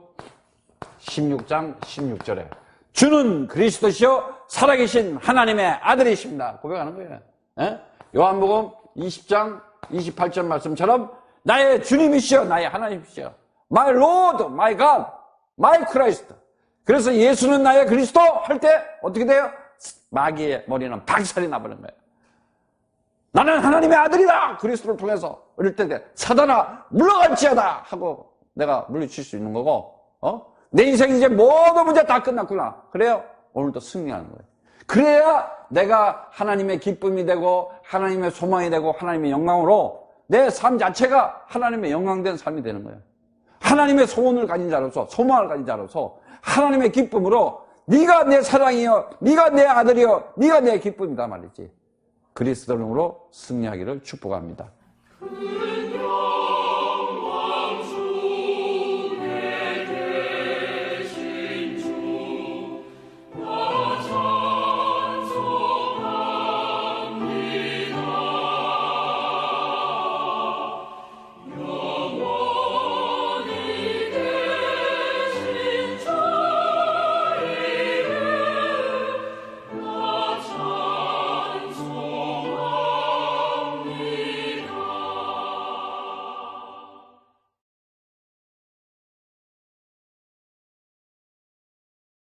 16장 16절에 주는 그리스도시요 살아계신 하나님의 아들이십니다. 고백하는 거예요. 요한복음 20장 28절 말씀처럼 나의 주님이시여, 나의 하나님이시여, my Lord, my God, my Christ. 그래서 예수는 나의 그리스도 할 때 어떻게 돼요? 마귀의 머리는 박살이 나버린 거예요. 나는 하나님의 아들이다! 그리스도를 통해서. 이럴 때 사단아 물러갈지어다! 하고 내가 물리칠 수 있는 거고, 내 인생 이제 모든 문제 다 끝났구나. 그래요? 오늘도 승리하는 거예요. 그래야 내가 하나님의 기쁨이 되고, 하나님의 소망이 되고, 하나님의 영광으로 내 삶 자체가 하나님의 영광된 삶이 되는 거예요. 하나님의 소원을 가진 자로서, 소망을 가진 자로서, 하나님의 기쁨으로 네가 내 사랑이여, 네가 내 아들이여, 네가 내 기쁨이다 말이지. 그리스도로 승리하기를 축복합니다.